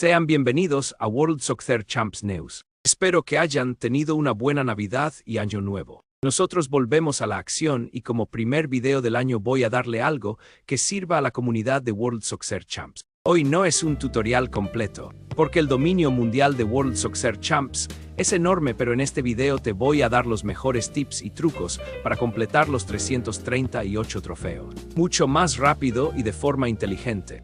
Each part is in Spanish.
Sean bienvenidos a World Soccer Champs News. Espero que hayan tenido una buena Navidad y Año Nuevo. Nosotros volvemos a la acción y como primer video del año voy a darle algo que sirva a la comunidad de World Soccer Champs. Hoy no es un tutorial completo, porque el dominio mundial de World Soccer Champs es enorme, pero en este video te voy a dar los mejores tips y trucos para completar los 338 trofeos. Mucho más rápido y de forma inteligente.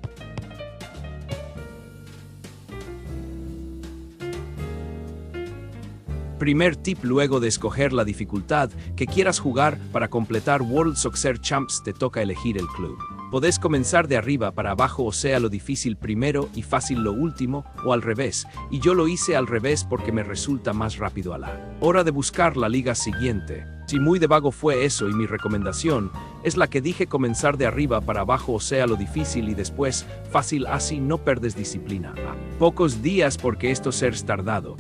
Primer tip: luego de escoger la dificultad que quieras jugar para completar World Soccer Champs, te toca elegir el club. Podés comenzar de arriba para abajo, o sea, lo difícil primero y fácil lo último, o al revés, y yo lo hice al revés porque me resulta más rápido a la hora de buscar la liga siguiente. Si muy de vago fue eso, y mi recomendación es la que dije: comenzar de arriba para abajo, o sea, lo difícil y después fácil, así no perdes disciplina. Pocos días porque esto ser tardado.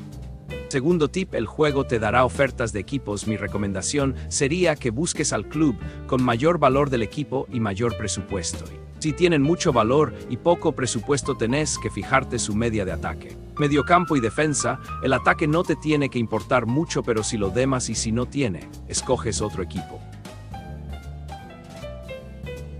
Segundo tip: el juego te dará ofertas de equipos. Mi recomendación sería que busques al club con mayor valor del equipo y mayor presupuesto. Si tienen mucho valor y poco presupuesto, tenés que fijarte su media de ataque. Mediocampo y defensa: el ataque no te tiene que importar mucho, pero si lo demás, y si no tiene, escoges otro equipo.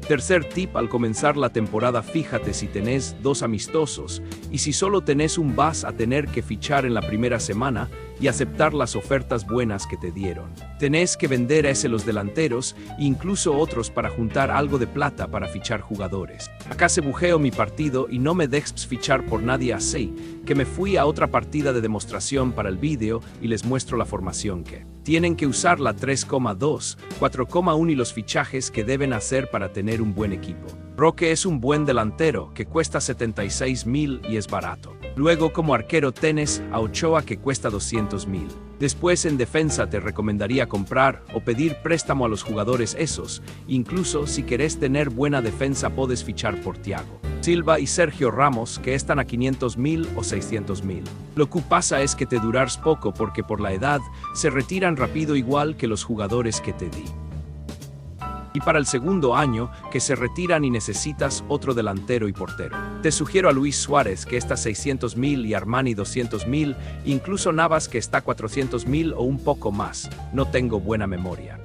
Tercer tip: al comenzar la temporada, fíjate si tenés dos amistosos, y si solo tenés un, vas a tener que fichar en la primera semana y aceptar las ofertas buenas que te dieron. Tenés que vender a los delanteros e incluso otros para juntar algo de plata para fichar jugadores. Acá se bujeo mi partido y no me dejes fichar por nadie, así que me fui a otra partida de demostración para el vídeo y les muestro la formación que tienen que usar, la 3,2, 4,1 y los fichajes que deben hacer para tener un buen equipo. Roque es un buen delantero que cuesta 76.000 y es barato. Luego, como arquero tenés a Ochoa, que cuesta 200.000. Después, en defensa te recomendaría comprar o pedir préstamo a los jugadores esos. Incluso si querés tener buena defensa, podés fichar por Thiago Silva y Sergio Ramos, que están a 500.000 o 600.000. Lo que pasa es que te durarás poco porque por la edad se retiran rápido, igual que los jugadores que te di. Y para el segundo año que se retiran y necesitas otro delantero y portero, te sugiero a Luis Suárez, que está 600.000, y Armani 200.000, incluso Navas, que está 400.000 o un poco más. No tengo buena memoria.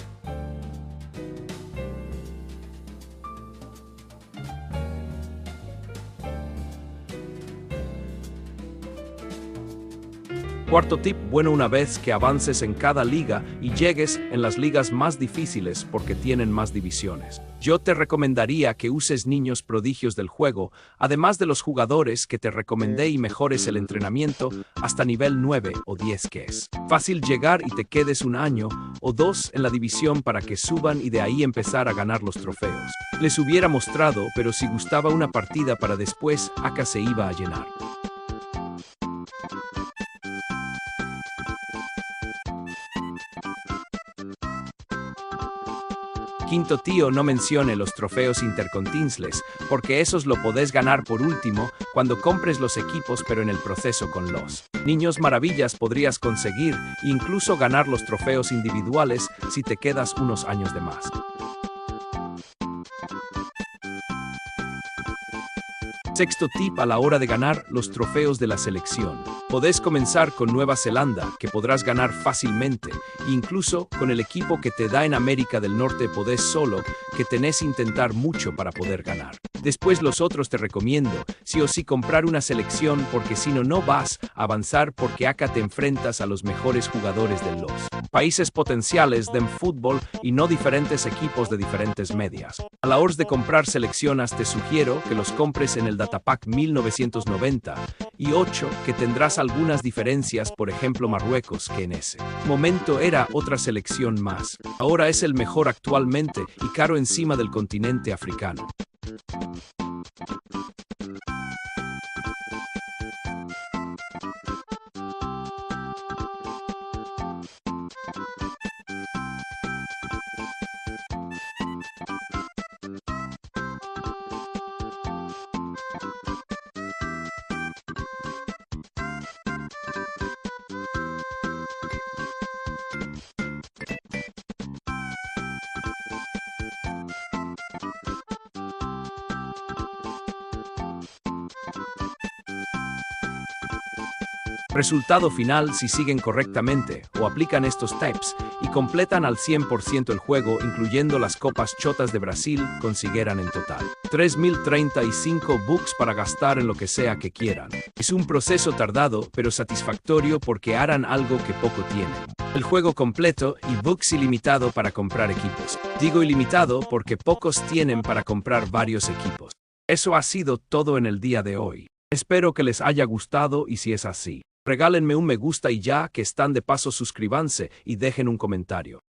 Cuarto tip: bueno, una vez que avances en cada liga y llegues en las ligas más difíciles porque tienen más divisiones, yo te recomendaría que uses niños prodigios del juego, además de los jugadores que te recomendé, y mejores el entrenamiento hasta nivel 9 o 10, que es fácil llegar, y te quedes un año o dos en la división para que suban y de ahí empezar a ganar los trofeos. Les hubiera mostrado, pero si gustaba una partida para después, acá se iba a llenar. Quinto tío: no mencione los trofeos intercontinentales, porque esos lo podés ganar por último cuando compres los equipos, pero en el proceso con los niños maravillas podrías conseguir e incluso ganar los trofeos individuales si te quedas unos años de más. Sexto tip: a la hora de ganar los trofeos de la selección, podés comenzar con Nueva Zelanda, que podrás ganar fácilmente, incluso con el equipo que te da en América del Norte podés, solo que tenés que intentar mucho para poder ganar. Después los otros te recomiendo sí o sí comprar una selección, porque si no, no vas a avanzar, porque acá te enfrentas a los mejores jugadores de los países potenciales de fútbol y no diferentes equipos de diferentes medias. A la hora de comprar selecciones te sugiero que los compres en el Datapack 1998, que tendrás algunas diferencias, por ejemplo Marruecos, que en ese momento era otra selección más. Ahora es el mejor actualmente y caro encima del continente africano. Resultado final: si siguen correctamente o aplican estos tips y completan al 100% el juego, incluyendo las copas chotas de Brasil, conseguirán en total 3.035 bucks para gastar en lo que sea que quieran. Es un proceso tardado, pero satisfactorio porque harán algo que poco tienen: el juego completo y bucks ilimitado para comprar equipos. Digo ilimitado porque pocos tienen para comprar varios equipos. Eso ha sido todo en el día de hoy. Espero que les haya gustado y si es así, regálenme un me gusta y ya que están de paso suscríbanse y dejen un comentario.